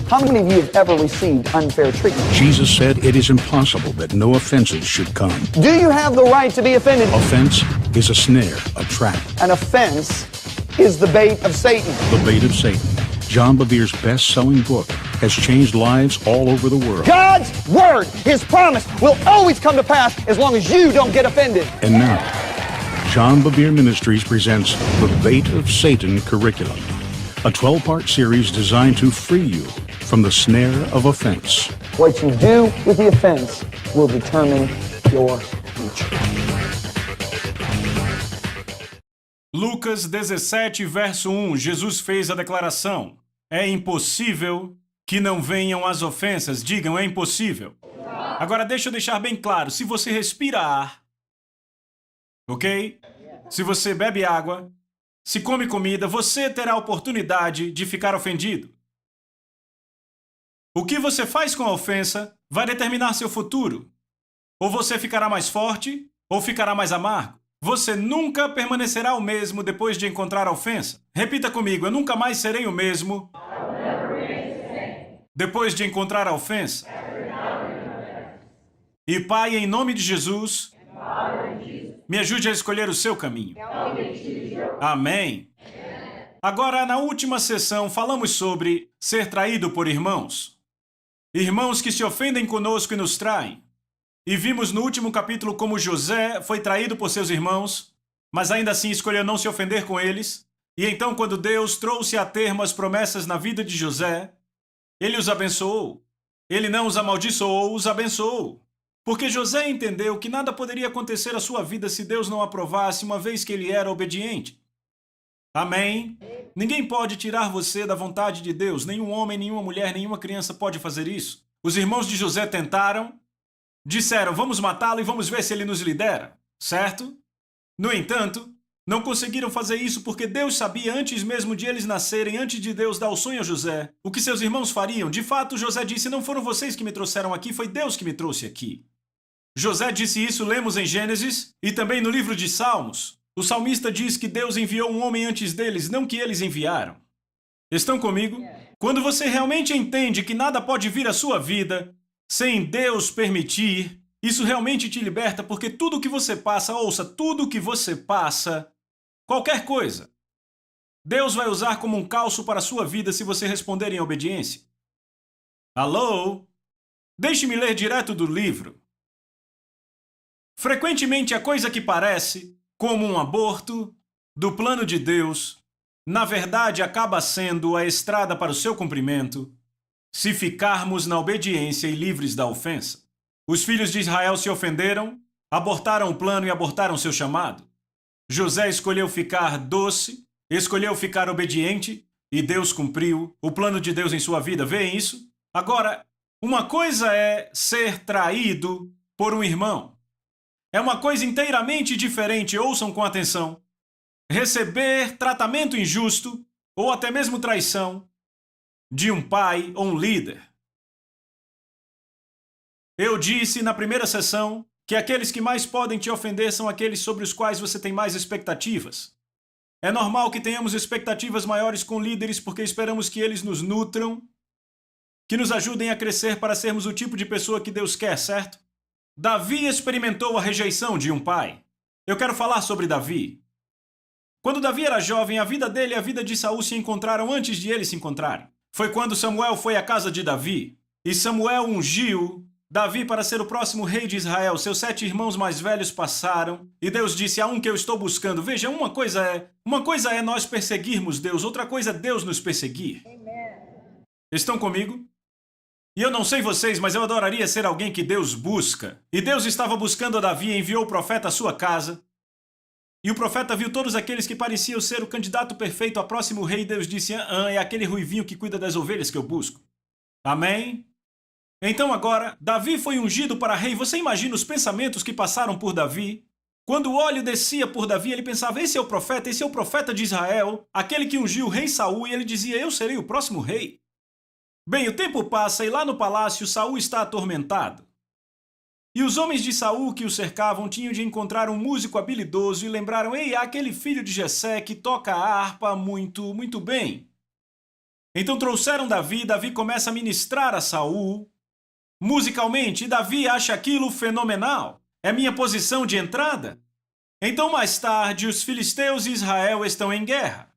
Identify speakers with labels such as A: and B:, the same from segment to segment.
A: How many of you have ever received unfair treatment?
B: Jesus said it is impossible that no offenses should come.
A: Do you have the right to be offended?
B: Offense is a snare, a trap.
A: An offense is the bait of Satan.
B: The bait of Satan. John Bevere's best-selling book has changed lives all over the world.
A: God's word, His promise, will always come to pass as long as you don't get offended.
B: And now, John Bevere Ministries presents The Bait of Satan Curriculum, a 12-part series designed to free you from the snare of offense.
A: What you do with the offense will determine your future.
C: Lucas 17, verso 1, Jesus fez a declaração: é impossível que não venham as ofensas. Digam, é impossível. Agora deixa eu deixar bem claro, se você respira ar, ok? Se você bebe água, se come comida, você terá a oportunidade de ficar ofendido. O que você faz com a ofensa vai determinar seu futuro. Ou você ficará mais forte, ou ficará mais amargo. Você nunca permanecerá o mesmo depois de encontrar a ofensa. Repita comigo, eu nunca mais serei o mesmo depois de encontrar a ofensa. E Pai, em nome de Jesus, me ajude a escolher o seu caminho. Amém. Agora, na última sessão, falamos sobre ser traído por irmãos. Irmãos que se ofendem conosco e nos traem. E vimos no último capítulo como José foi traído por seus irmãos, mas ainda assim escolheu não se ofender com eles. E então, quando Deus trouxe a termo as promessas na vida de José, Ele os abençoou. Ele não os amaldiçoou, os abençoou. Porque José entendeu que nada poderia acontecer à sua vida se Deus não aprovasse, uma vez que ele era obediente. Amém? Ninguém pode tirar você da vontade de Deus. Nenhum homem, nenhuma mulher, nenhuma criança pode fazer isso. Os irmãos de José tentaram, disseram, vamos matá-lo e vamos ver se ele nos lidera, certo? No entanto, não conseguiram fazer isso porque Deus sabia, antes mesmo de eles nascerem, antes de Deus dar o sonho a José, o que seus irmãos fariam. De fato, José disse, não foram vocês que me trouxeram aqui, foi Deus que me trouxe aqui. José disse isso, lemos em Gênesis e também no livro de Salmos. O salmista diz que Deus enviou um homem antes deles, não que eles enviaram. Estão comigo? Quando você realmente entende que nada pode vir à sua vida sem Deus permitir, isso realmente te liberta, porque tudo que você passa, ouça, tudo que você passa, qualquer coisa, Deus vai usar como um calço para a sua vida se você responder em obediência. Alô? Deixe-me ler direto do livro. Frequentemente a coisa que parece como um aborto do plano de Deus, na verdade acaba sendo a estrada para o seu cumprimento, se ficarmos na obediência e livres da ofensa. Os filhos de Israel se ofenderam, abortaram o plano e abortaram seu chamado. José escolheu ficar doce, escolheu ficar obediente, e Deus cumpriu o plano de Deus em sua vida. Veem isso? Agora, uma coisa é ser traído por um irmão. É uma coisa inteiramente diferente, ouçam com atenção. Receber tratamento injusto, ou até mesmo traição, de um pai ou um líder. Eu disse na primeira sessão que aqueles que mais podem te ofender são aqueles sobre os quais você tem mais expectativas. É normal que tenhamos expectativas maiores com líderes porque esperamos que eles nos nutram, que nos ajudem a crescer para sermos o tipo de pessoa que Deus quer, certo? Davi experimentou a rejeição de um pai. Eu quero falar sobre Davi. Quando Davi era jovem, a vida dele e a vida de Saul se encontraram antes de eles se encontrarem. Foi quando Samuel foi à casa de Davi, e Samuel ungiu Davi para ser o próximo rei de Israel. Seus 7 irmãos mais velhos passaram, e Deus disse, há um que eu estou buscando. Veja, uma coisa é nós perseguirmos Deus, outra coisa é Deus nos perseguir. Estão comigo? E eu não sei vocês, mas eu adoraria ser alguém que Deus busca. E Deus estava buscando a Davi e enviou o profeta à sua casa. E o profeta viu todos aqueles que pareciam ser o candidato perfeito a próximo rei, e Deus disse, é aquele ruivinho que cuida das ovelhas que eu busco. Amém? Então agora, Davi foi ungido para rei. Você imagina os pensamentos que passaram por Davi? Quando o óleo descia por Davi, ele pensava, esse é o profeta de Israel, aquele que ungiu o rei Saul, e ele dizia, eu serei o próximo rei. Bem, o tempo passa e lá no palácio Saul está atormentado. E os homens de Saul que o cercavam tinham de encontrar um músico habilidoso e lembraram, ei, há aquele filho de Jessé que toca a harpa muito bem. Então trouxeram Davi, Davi começa a ministrar a Saul musicalmente, e Davi acha aquilo fenomenal. É minha posição de entrada? Então mais tarde os filisteus e Israel estão em guerra.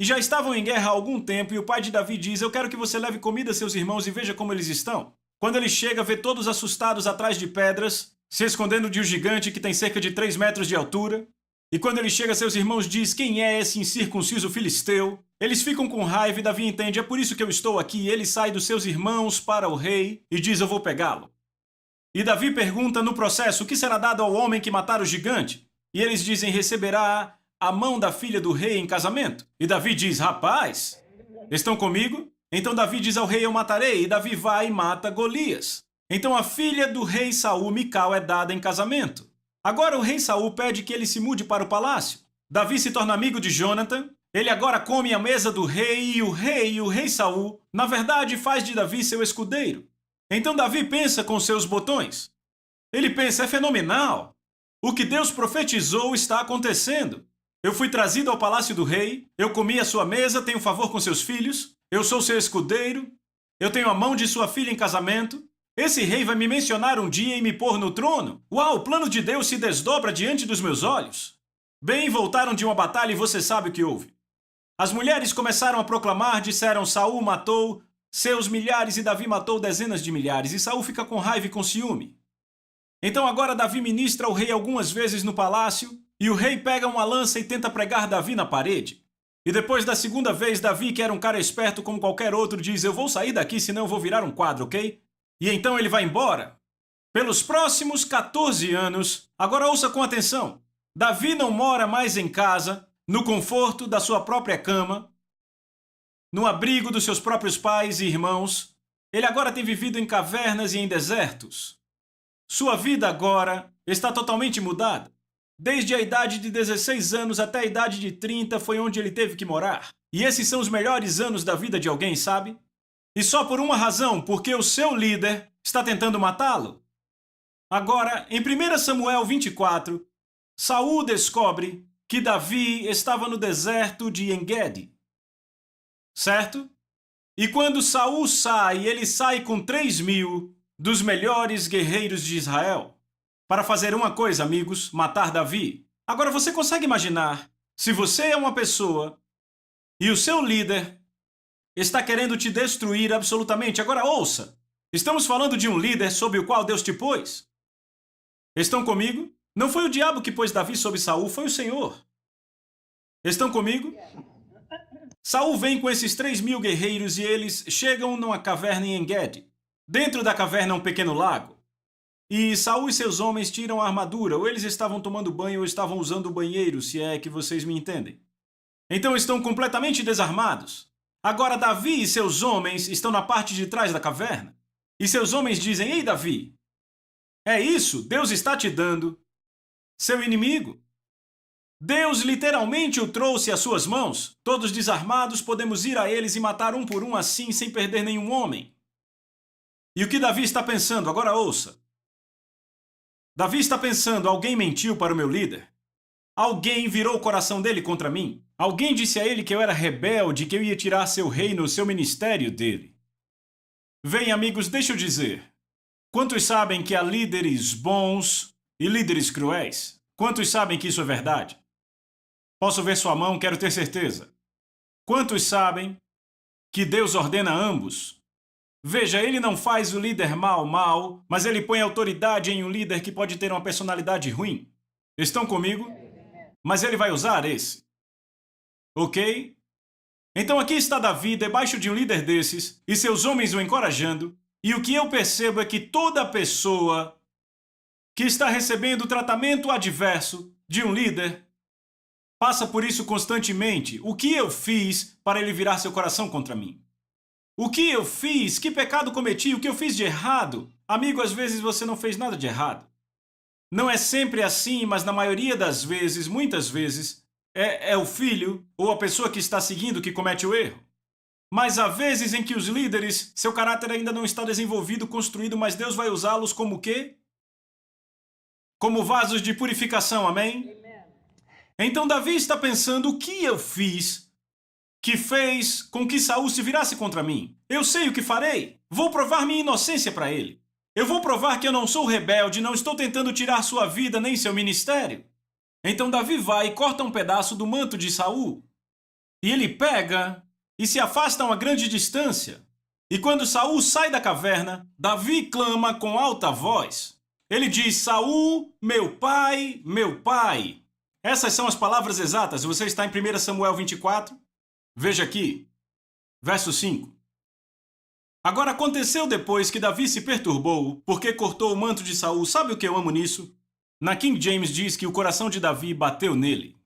C: E já estavam em guerra há algum tempo e o pai de Davi diz, eu quero que você leve comida a seus irmãos e veja como eles estão. Quando ele chega, vê todos assustados atrás de pedras, se escondendo de um gigante que tem cerca de 3 metros de altura. E quando ele chega, seus irmãos diz, quem é esse incircunciso filisteu? Eles ficam com raiva e Davi entende, é por isso que eu estou aqui. E ele sai dos seus irmãos para o rei e diz, eu vou pegá-lo. E Davi pergunta no processo, o que será dado ao homem que matar o gigante? E eles dizem, receberá a mão da filha do rei em casamento. E Davi diz, rapaz, estão comigo? Então Davi diz ao rei, eu matarei. E Davi vai e mata Golias. Então a filha do rei Saul, Mical, é dada em casamento. Agora o rei Saul pede que ele se mude para o palácio. Davi se torna amigo de Jonathan. Ele agora come à mesa do rei, e o rei Saul, na verdade, faz de Davi seu escudeiro. Então Davi pensa com seus botões. Ele pensa, é fenomenal. O que Deus profetizou está acontecendo. Eu fui trazido ao palácio do rei, eu comi à sua mesa, tenho favor com seus filhos, eu sou seu escudeiro, eu tenho a mão de sua filha em casamento. Esse rei vai me mencionar um dia e me pôr no trono. Uau, o plano de Deus se desdobra diante dos meus olhos. Bem, voltaram de uma batalha e você sabe o que houve. As mulheres começaram a proclamar, disseram, Saul matou seus milhares e Davi matou dezenas de milhares. E Saul fica com raiva e com ciúme. Então agora Davi ministra ao rei algumas vezes no palácio, e o rei pega uma lança e tenta pregar Davi na parede. E depois da segunda vez, Davi, que era um cara esperto como qualquer outro, diz, eu vou sair daqui, senão eu vou virar um quadro, ok? E então ele vai embora. Pelos próximos 14 anos, agora ouça com atenção, Davi não mora mais em casa, no conforto da sua própria cama, no abrigo dos seus próprios pais e irmãos. Ele agora tem vivido em cavernas e em desertos. Sua vida agora está totalmente mudada. Desde a idade de 16 anos até a idade de 30 foi onde ele teve que morar. E esses são os melhores anos da vida de alguém, sabe? E só por uma razão, porque o seu líder está tentando matá-lo. Agora, em 1 Samuel 24, Saul descobre que Davi estava no deserto de En-Gedi. Certo? E quando Saul sai, ele sai com 3.000 dos melhores guerreiros de Israel para fazer uma coisa, amigos, matar Davi. Agora você consegue imaginar, se você é uma pessoa e o seu líder está querendo te destruir absolutamente. Agora ouça, estamos falando de um líder sob o qual Deus te pôs. Estão comigo? Não foi o diabo que pôs Davi sobre Saul, foi o Senhor. Estão comigo? Saul vem com esses 3.000 guerreiros e eles chegam numa caverna em En-Gedi. Dentro da caverna é um pequeno lago. E Saul e seus homens tiram a armadura, ou eles estavam tomando banho ou estavam usando o banheiro, se é que vocês me entendem. Então estão completamente desarmados. Agora Davi e seus homens estão na parte de trás da caverna. E seus homens dizem, ei Davi, é isso, Deus está te dando seu inimigo. Deus literalmente o trouxe às suas mãos. Todos desarmados, podemos ir a eles e matar um por um assim, sem perder nenhum homem. E o que Davi está pensando? Agora ouça. Davi está pensando, alguém mentiu para o meu líder. Alguém virou o coração dele contra mim. Alguém disse a ele que eu era rebelde, que eu ia tirar seu reino, seu ministério dele. Bem, amigos, deixa eu dizer. Quantos sabem que há líderes bons e líderes cruéis? Quantos sabem que isso é verdade? Posso ver sua mão, quero ter certeza. Quantos sabem que Deus ordena ambos? Veja, ele não faz o líder mal, mas ele põe autoridade em um líder que pode ter uma personalidade ruim. Estão comigo? Mas ele vai usar esse. Ok? Então aqui está Davi debaixo de um líder desses e seus homens o encorajando. E o que eu percebo é que toda pessoa que está recebendo tratamento adverso de um líder passa por isso constantemente. O que eu fiz para ele virar seu coração contra mim? O que eu fiz? Que pecado cometi? O que eu fiz de errado? Amigo, às vezes você não fez nada de errado. Não é sempre assim, mas na maioria das vezes, muitas vezes, é o filho ou a pessoa que está seguindo que comete o erro. Mas há vezes em que os líderes, seu caráter ainda não está desenvolvido, construído, mas Deus vai usá-los como o quê? Como vasos de purificação, amém? Então Davi está pensando, o que eu fiz que fez com que Saul se virasse contra mim? Eu sei o que farei. Vou provar minha inocência para ele. Eu vou provar que eu não sou rebelde, não estou tentando tirar sua vida nem seu ministério. Então Davi vai e corta um pedaço do manto de Saul. E ele pega e se afasta a uma grande distância. E quando Saul sai da caverna, Davi clama com alta voz. Ele diz, Saul, meu pai, meu pai. Essas são as palavras exatas. Você está em 1 Samuel 24. Veja aqui, verso 5. Agora aconteceu depois que Davi se perturbou, porque cortou o manto de Saul. Sabe o que eu amo nisso? Na King James diz que o coração de Davi bateu nele.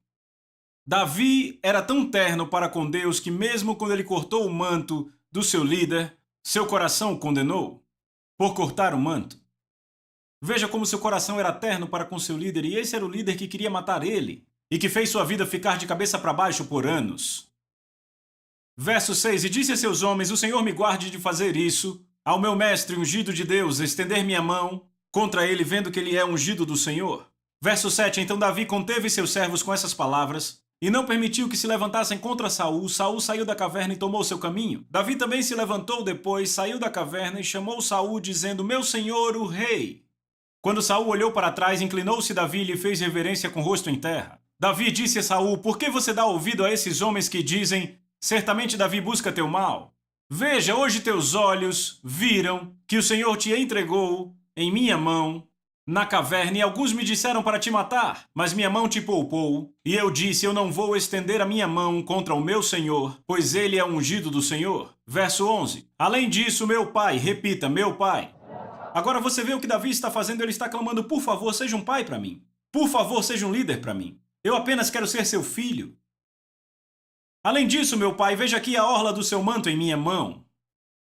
C: Davi era tão terno para com Deus que mesmo quando ele cortou o manto do seu líder, seu coração o condenou por cortar o manto. Veja como seu coração era terno para com seu líder, e esse era o líder que queria matar ele e que fez sua vida ficar de cabeça para baixo por anos. Verso 6, e disse a seus homens, o Senhor me guarde de fazer isso, ao meu mestre ungido de Deus, estender minha mão contra ele, vendo que ele é ungido do Senhor. Verso 7, então Davi conteve seus servos com essas palavras, e não permitiu que se levantassem contra Saul. Saul saiu da caverna e tomou seu caminho. Davi também se levantou depois, saiu da caverna e chamou Saul, dizendo, meu senhor, o rei. Quando Saul olhou para trás, inclinou-se Davi e lhe fez reverência com o rosto em terra. Davi disse a Saul, por que você dá ouvido a esses homens que dizem, certamente Davi busca teu mal? Veja, hoje teus olhos viram que o Senhor te entregou em minha mão na caverna, e alguns me disseram para te matar, mas minha mão te poupou. E eu disse, eu não vou estender a minha mão contra o meu Senhor, pois ele é ungido do Senhor. Verso 11. Além disso, meu pai, repita, meu pai. Agora você vê o que Davi está fazendo, ele está clamando, por favor, seja um pai para mim. Por favor, seja um líder para mim. Eu apenas quero ser seu filho. Além disso, meu pai, veja aqui a orla do seu manto em minha mão.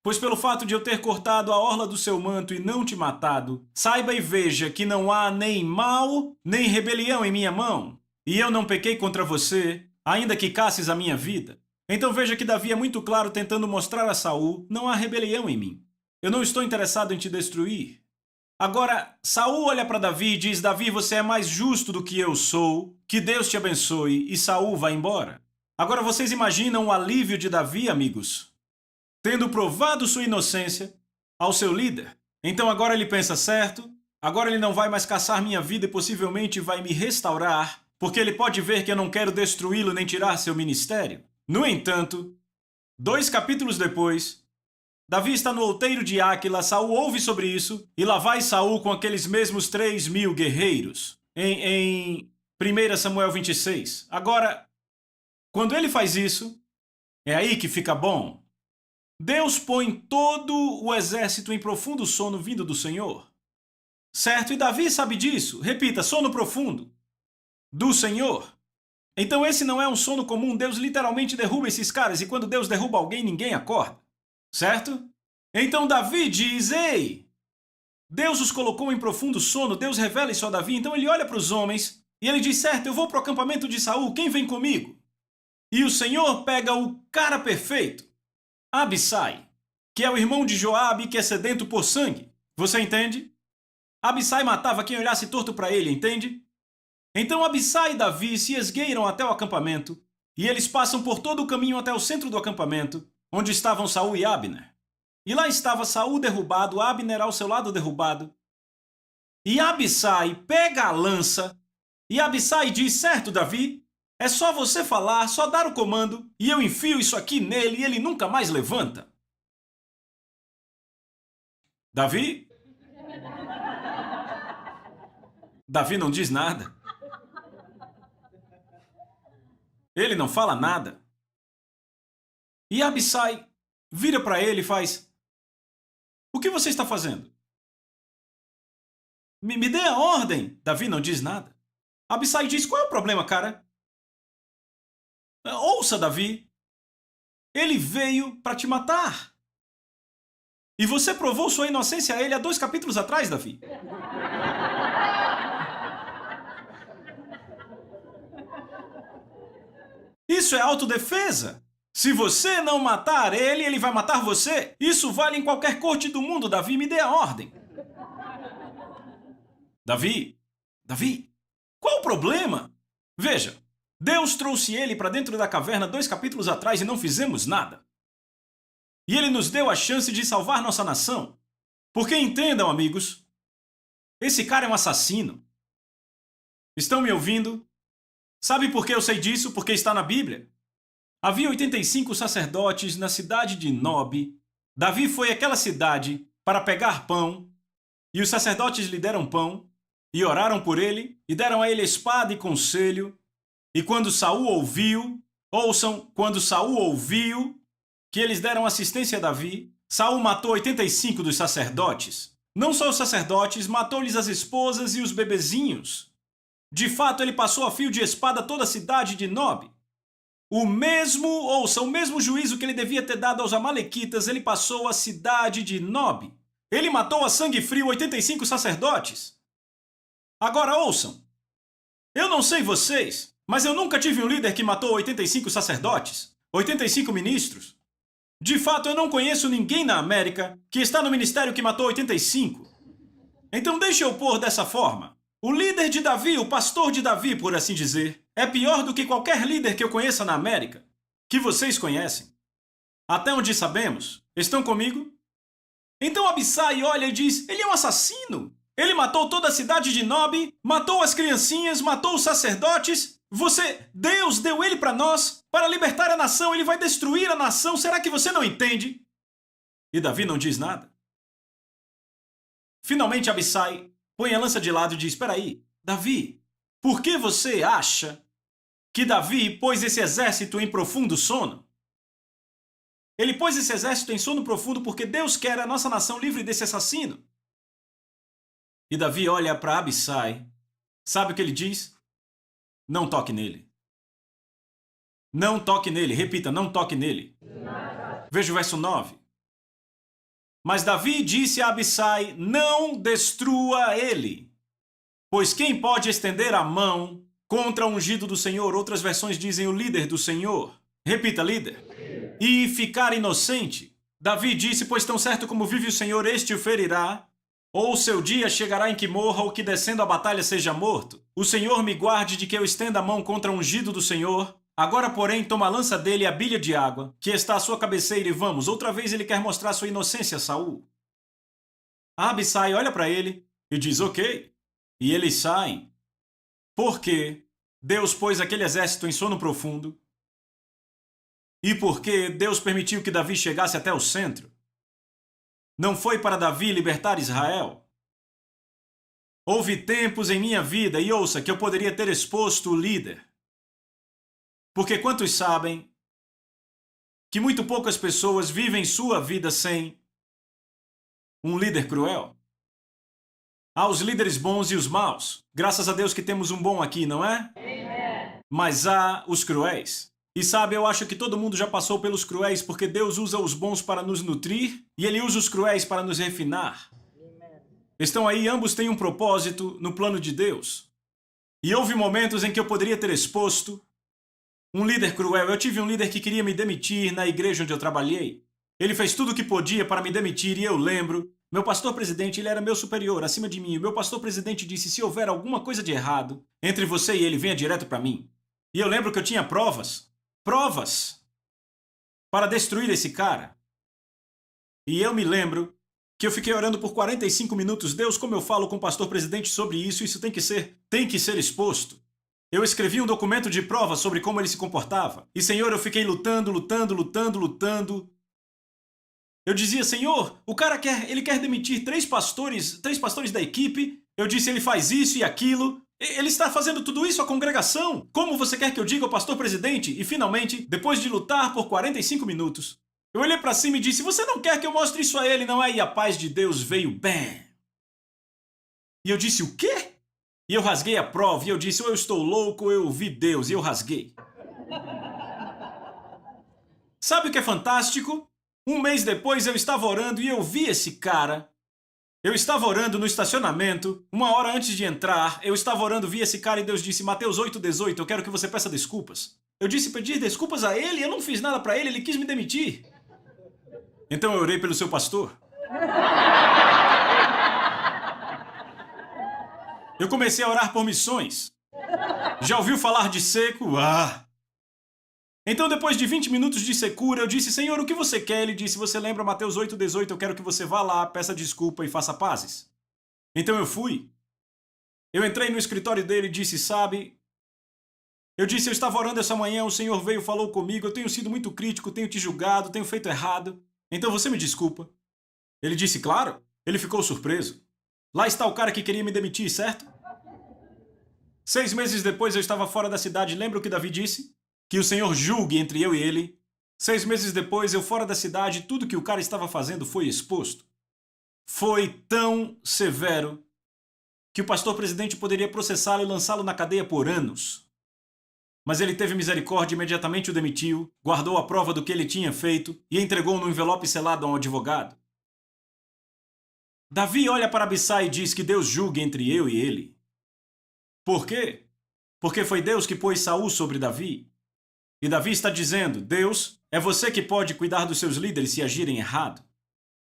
C: Pois pelo fato de eu ter cortado a orla do seu manto e não te matado, saiba e veja que não há nem mal, nem rebelião em minha mão. E eu não pequei contra você, ainda que casses a minha vida. Então veja que Davi é muito claro tentando mostrar a Saul, não há rebelião em mim. Eu não estou interessado em te destruir. Agora, Saul olha para Davi e diz, Davi, você é mais justo do que eu sou, que Deus te abençoe, e Saul vai embora. Agora vocês imaginam o alívio de Davi, amigos? Tendo provado sua inocência ao seu líder. Então agora ele pensa, certo, agora ele não vai mais caçar minha vida e possivelmente vai me restaurar, porque ele pode ver que eu não quero destruí-lo nem tirar seu ministério. No entanto, 2 capítulos depois, Davi está no outeiro de Áquila, Saul ouve sobre isso, e lá vai Saul com aqueles mesmos 3.000 guerreiros, em 1 Samuel 26. Agora, quando ele faz isso, é aí que fica bom. Deus põe todo o exército em profundo sono vindo do Senhor. Certo? E Davi sabe disso. Repita, sono profundo do Senhor. Então esse não é um sono comum. Deus literalmente derruba esses caras. E quando Deus derruba alguém, ninguém acorda. Certo? Então Davi diz, ei, Deus os colocou em profundo sono. Deus revela isso a Davi. Então ele olha para os homens e ele diz, certo, eu vou para o acampamento de Saul. Quem vem comigo? E o Senhor pega o cara perfeito. Abissai, que é o irmão de Joabe, que é sedento por sangue. Você entende? Abissai matava quem olhasse torto para ele, entende? Então Abissai e Davi se esgueiram até o acampamento, e eles passam por todo o caminho até o centro do acampamento, onde estavam Saul e Abner. E lá estava Saul derrubado, Abner ao seu lado derrubado. E Abissai pega a lança, e Abissai diz, certo, Davi, é só você falar, só dar o comando, e eu enfio isso aqui nele e ele nunca mais levanta. Davi? Davi não diz nada. Ele não fala nada. E Abissai vira para ele e faz, o que você está fazendo? Me dê a ordem. Davi não diz nada. Abissai diz, qual é o problema, cara? Ouça, Davi, ele veio para te matar. E você provou sua inocência a ele há 2 capítulos atrás, Davi. Isso é autodefesa. Se você não matar ele, ele vai matar você. Isso vale em qualquer corte do mundo. Davi, me dê a ordem. Davi, qual o problema? Veja, Deus trouxe ele para dentro da caverna 2 capítulos atrás e não fizemos nada. E ele nos deu a chance de salvar nossa nação. Porque entendam, amigos, esse cara é um assassino. Estão me ouvindo? Sabe por que eu sei disso? Porque está na Bíblia. Havia 85 sacerdotes na cidade de Nob. Davi foi àquela cidade para pegar pão, e os sacerdotes lhe deram pão, e oraram por ele, e deram a ele espada e conselho. E quando Saul ouviu, quando Saul ouviu que eles deram assistência a Davi, Saul matou 85 dos sacerdotes. Não só os sacerdotes, matou-lhes as esposas e os bebezinhos. De fato, ele passou a fio de espada toda a cidade de Nob. O mesmo juízo que ele devia ter dado aos amalequitas, ele passou à cidade de Nob. Ele matou a sangue frio 85 sacerdotes. Agora ouçam. Eu não sei vocês, mas eu nunca tive um líder que matou 85 sacerdotes, 85 ministros. De fato, eu não conheço ninguém na América que está no ministério que matou 85. Então deixe eu pôr dessa forma. O líder de Davi, o pastor de Davi, por assim dizer, é pior do que qualquer líder que eu conheça na América, que vocês conhecem. Até onde sabemos. Estão comigo? Então Abissai olha e diz, ele é um assassino. Ele matou toda a cidade de Nob, matou as criancinhas, matou os sacerdotes. Deus deu ele para nós, para libertar a nação, ele vai destruir a nação. Será que você não entende? E Davi não diz nada. Finalmente Abissai põe a lança de lado e diz, espera aí, Davi, por que você acha que Davi pôs esse exército em profundo sono? Ele pôs esse exército em sono profundo porque Deus quer a nossa nação livre desse assassino. E Davi olha para Abissai. Sabe o que ele diz? Não toque nele. Não toque nele. Repita, não toque nele. Veja o verso 9. Mas Davi disse a Abissai, não destrua ele. Pois quem pode estender a mão contra o ungido do Senhor? Outras versões dizem o líder do Senhor. Repita, líder. E ficar inocente. Davi disse, pois tão certo como vive o Senhor, este o ferirá. Ou seu dia chegará em que morra, ou que descendo a batalha seja morto. O Senhor me guarde de que eu estenda a mão contra o ungido do Senhor. Agora, porém, toma a lança dele e a bilha de água, que está à sua cabeceira, e vamos. Outra vez ele quer mostrar sua inocência a Saul. Abissai olha para ele e diz, ok. E eles saem. Porque Deus pôs aquele exército em sono profundo. E porque Deus permitiu que Davi chegasse até o centro. Não foi para Davi libertar Israel. Houve tempos em minha vida, e ouça, que eu poderia ter exposto o líder. Porque quantos sabem que muito poucas pessoas vivem sua vida sem um líder cruel? Há os líderes bons e os maus. Graças a Deus que temos um bom aqui, não é? Amém. Mas há os cruéis. E sabe, eu acho que todo mundo já passou pelos cruéis, porque Deus usa os bons para nos nutrir e Ele usa os cruéis para nos refinar. Estão aí, ambos têm um propósito no plano de Deus. E houve momentos em que eu poderia ter exposto um líder cruel. Eu tive um líder que queria me demitir na igreja onde eu trabalhei. Ele fez tudo o que podia para me demitir e eu lembro. Meu pastor-presidente, ele era meu superior, acima de mim. O meu pastor-presidente disse, se houver alguma coisa de errado entre você e ele, venha direto para mim. E eu lembro que eu tinha provas para destruir esse cara. E eu me lembro que eu fiquei orando por 45 minutos. Deus, como eu falo com o pastor-presidente sobre isso, isso tem que ser exposto. Eu escrevi um documento de prova sobre como ele se comportava. E, Senhor, eu fiquei lutando. Eu dizia, Senhor, o cara quer demitir três pastores da equipe. Eu disse, ele faz isso e aquilo. Ele está fazendo tudo isso à congregação. Como você quer que eu diga ao pastor-presidente? E, finalmente, depois de lutar por 45 minutos, eu olhei para cima e disse, você não quer que eu mostre isso a ele, não é? E a paz de Deus veio, bam! E eu disse, o quê? E eu rasguei a prova, e eu disse, ou eu estou louco, ou eu vi Deus, e eu rasguei. Sabe o que é fantástico? Um mês depois eu estava orando e eu vi esse cara. Eu estava orando no estacionamento, uma hora antes de entrar, eu estava orando, vi esse cara e Deus disse, Mateus 8,18, eu quero que você peça desculpas. Eu disse pedir desculpas a ele, eu não fiz nada para ele quis me demitir. Então eu orei pelo seu pastor. Eu comecei a orar por missões. Já ouviu falar de seco? Então, depois de 20 minutos de secura, eu disse, Senhor, o que você quer? Ele disse, você lembra Mateus 8,18, eu quero que você vá lá, peça desculpa e faça pazes. Então eu fui. Eu entrei no escritório dele e disse, sabe... Eu disse, eu estava orando essa manhã, o Senhor veio, falou comigo, eu tenho sido muito crítico, tenho te julgado, tenho feito errado. Então você me desculpa. Ele disse, claro. Ele ficou surpreso. Lá está o cara que queria me demitir, certo? 6 meses depois eu estava fora da cidade, lembra o que Davi disse? Que o Senhor julgue entre eu e ele. 6 meses depois, eu fora da cidade, tudo que o cara estava fazendo foi exposto. Foi tão severo que o pastor presidente poderia processá-lo e lançá-lo na cadeia por anos. Mas ele teve misericórdia e imediatamente o demitiu, guardou a prova do que ele tinha feito e entregou no envelope selado a um advogado. Davi olha para Abissai e diz que Deus julgue entre eu e ele. Por quê? Porque foi Deus que pôs Saul sobre Davi. E Davi está dizendo, Deus, é você que pode cuidar dos seus líderes se agirem errado.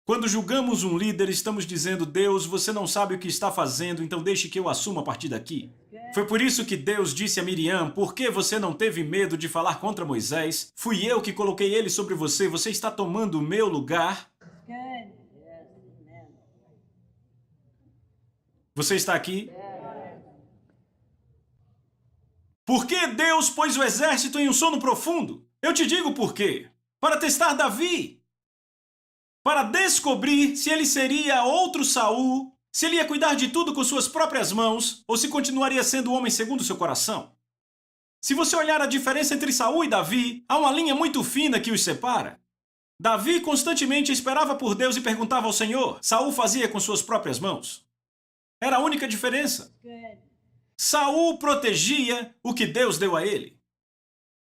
C: Quando julgamos um líder, estamos dizendo, Deus, você não sabe o que está fazendo, então deixe que eu assuma a partir daqui. Foi por isso que Deus disse a Miriam, por que você não teve medo de falar contra Moisés? Fui eu que coloquei ele sobre você, você está tomando o meu lugar. Você está aqui? Por que Deus pôs o exército em um sono profundo? Eu te digo por quê. Para testar Davi. Para descobrir se ele seria outro Saul, se ele ia cuidar de tudo com suas próprias mãos, ou se continuaria sendo o homem segundo seu coração. Se você olhar a diferença entre Saul e Davi, há uma linha muito fina que os separa. Davi constantemente esperava por Deus e perguntava ao Senhor. Saul fazia com suas próprias mãos. Era a única diferença. Saul protegia o que Deus deu a ele.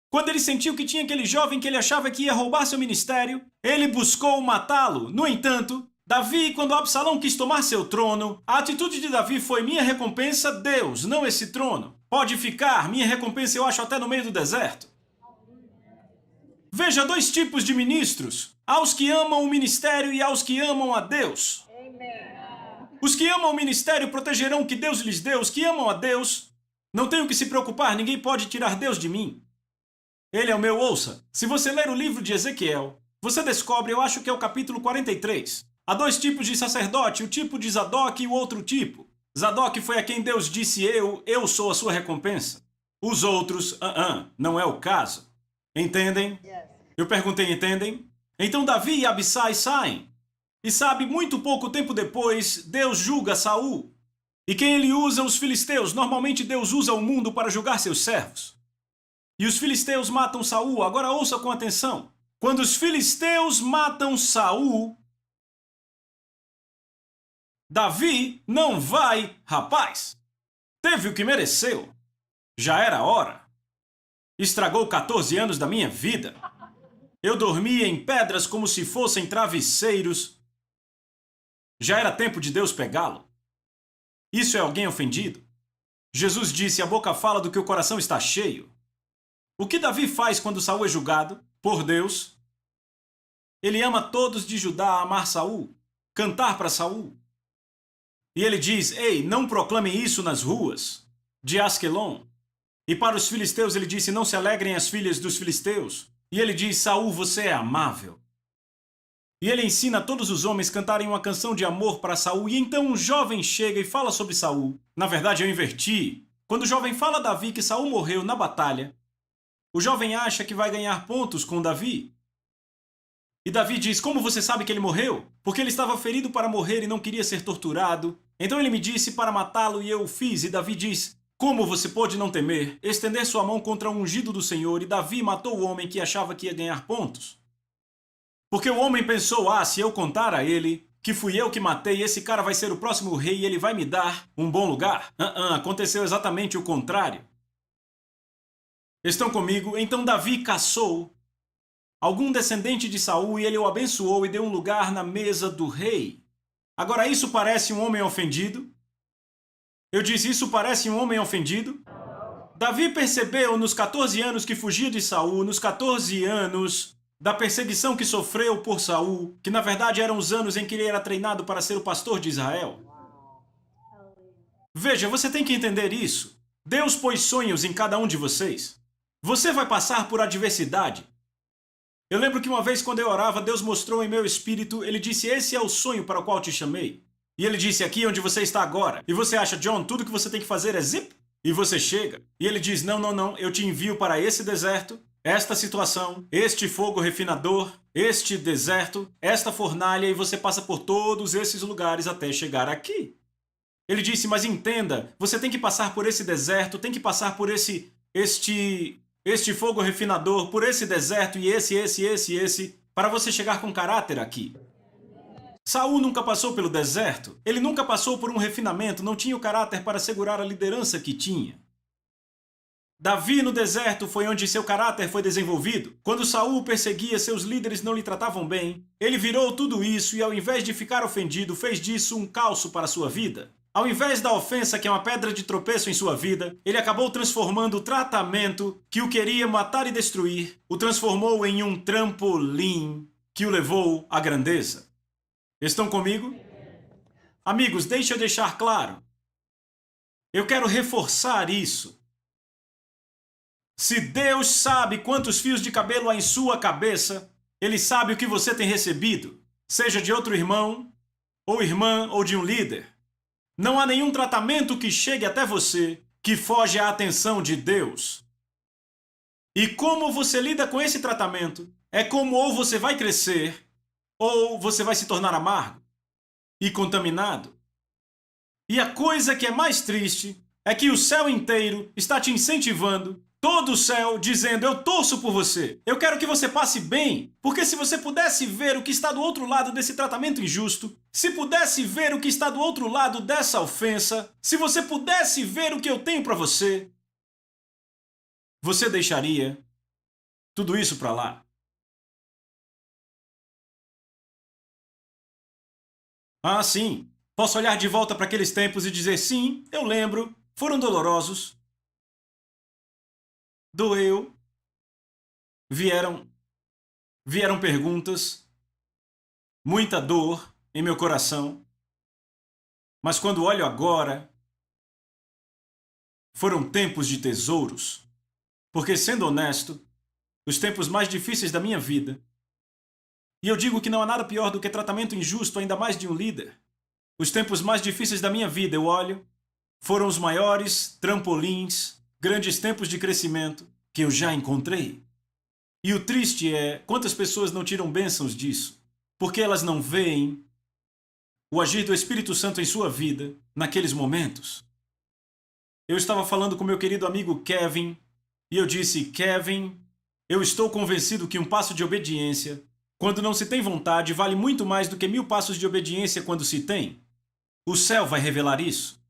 C: Quando ele sentiu que tinha aquele jovem que ele achava que ia roubar seu ministério, ele buscou matá-lo. No entanto, Davi, quando Absalão quis tomar seu trono, a atitude de Davi foi minha recompensa, Deus, não esse trono. Pode ficar, minha recompensa eu acho até no meio do deserto. Veja 2 tipos de ministros, aos que amam o ministério e aos que amam a Deus. Os que amam o ministério protegerão o que Deus lhes deu. Os que amam a Deus, não tenho que se preocupar, ninguém pode tirar Deus de mim. Ele é o meu, ouça. Se você ler o livro de Ezequiel, você descobre, eu acho que é o capítulo 43. Há 2 tipos de sacerdote, o tipo de Zadok e o outro tipo. Zadok foi a quem Deus disse eu sou a sua recompensa. Os outros, não é o caso. Entendem? Eu perguntei, entendem? Então Davi e Abissai saem. E sabe, muito pouco tempo depois, Deus julga Saul. E quem ele usa? Os filisteus. Normalmente Deus usa o mundo para julgar seus servos. E os filisteus matam Saul. Agora ouça com atenção. Quando os filisteus matam Saul, Davi não vai, rapaz. Teve o que mereceu. Já era hora. Estragou 14 anos da minha vida. Eu dormia em pedras como se fossem travesseiros. Já era tempo de Deus pegá-lo. Isso é alguém ofendido? Jesus disse, a boca fala do que o coração está cheio. O que Davi faz quando Saul é julgado? Por Deus. Ele ama todos de Judá a amar Saul, cantar para Saul. E ele diz, ei, não proclamem isso nas ruas de Asquelon. E para os filisteus ele disse, não se alegrem as filhas dos filisteus. E ele diz, Saul, você é amável. E ele ensina a todos os homens cantarem uma canção de amor para Saul. E então um jovem chega e fala sobre Saul. Na verdade, eu inverti. Quando o jovem fala a Davi que Saul morreu na batalha, o jovem acha que vai ganhar pontos com Davi. E Davi diz, como você sabe que ele morreu? Porque ele estava ferido para morrer e não queria ser torturado. Então ele me disse para matá-lo e eu o fiz. E Davi diz, como você pôde não temer, estender sua mão contra o ungido do Senhor? E Davi matou o homem que achava que ia ganhar pontos. Porque o homem pensou, se eu contar a ele que fui eu que matei, esse cara vai ser o próximo rei e ele vai me dar um bom lugar. Aconteceu exatamente o contrário. Estão comigo? Então Davi caçou algum descendente de Saul e ele o abençoou e deu um lugar na mesa do rei. Agora isso parece um homem ofendido? Eu disse, isso parece um homem ofendido? Davi percebeu nos 14 anos que fugia de Saul, nos 14 anos da perseguição que sofreu por Saul, que na verdade eram os anos em que ele era treinado para ser o pastor de Israel. Veja, você tem que entender isso. Deus pôs sonhos em cada um de vocês. Você vai passar por adversidade. Eu lembro que uma vez quando eu orava, Deus mostrou em meu espírito, Ele disse, esse é o sonho para o qual te chamei. E Ele disse, aqui onde você está agora. E você acha, John, tudo que você tem que fazer é zip? E você chega. E Ele diz, não, eu te envio para esse deserto, esta situação, este fogo refinador, este deserto, esta fornalha, e você passa por todos esses lugares até chegar aqui. Ele disse, mas entenda, você tem que passar por esse deserto, tem que passar por este fogo refinador, por esse deserto e esse, para você chegar com caráter aqui. Saul nunca passou pelo deserto, ele nunca passou por um refinamento, não tinha o caráter para segurar a liderança que tinha. Davi no deserto foi onde seu caráter foi desenvolvido. Quando Saul o perseguia, seus líderes não lhe tratavam bem. Ele virou tudo isso e ao invés de ficar ofendido, fez disso um calço para sua vida. Ao invés da ofensa, que é uma pedra de tropeço em sua vida, ele acabou transformando o tratamento que o queria matar e destruir, o transformou em um trampolim que o levou à grandeza. Estão comigo? Amigos, deixa eu deixar claro. Eu quero reforçar isso. Se Deus sabe quantos fios de cabelo há em sua cabeça, Ele sabe o que você tem recebido, seja de outro irmão, ou irmã, ou de um líder. Não há nenhum tratamento que chegue até você que foge à atenção de Deus. E como você lida com esse tratamento é como ou você vai crescer ou você vai se tornar amargo e contaminado. E a coisa que é mais triste é que o céu inteiro está te incentivando, todo o céu dizendo, eu torço por você, eu quero que você passe bem, porque se você pudesse ver o que está do outro lado desse tratamento injusto, se pudesse ver o que está do outro lado dessa ofensa, se você pudesse ver o que eu tenho para você, você deixaria tudo isso para lá. Ah, sim, posso olhar de volta para aqueles tempos e dizer, sim, eu lembro, foram dolorosos. Doeu, vieram perguntas, muita dor em meu coração, mas quando olho agora, foram tempos de tesouros, porque sendo honesto, os tempos mais difíceis da minha vida, e eu digo que não há nada pior do que tratamento injusto, ainda mais de um líder, os tempos mais difíceis da minha vida, eu olho, foram os maiores trampolins, grandes tempos de crescimento que eu já encontrei. E o triste é quantas pessoas não tiram bênçãos disso, porque elas não veem o agir do Espírito Santo em sua vida naqueles momentos. Eu estava falando com meu querido amigo Kevin, e eu disse, Kevin, eu estou convencido que um passo de obediência, quando não se tem vontade, vale muito mais do que 1000 passos de obediência quando se tem. O céu vai revelar isso.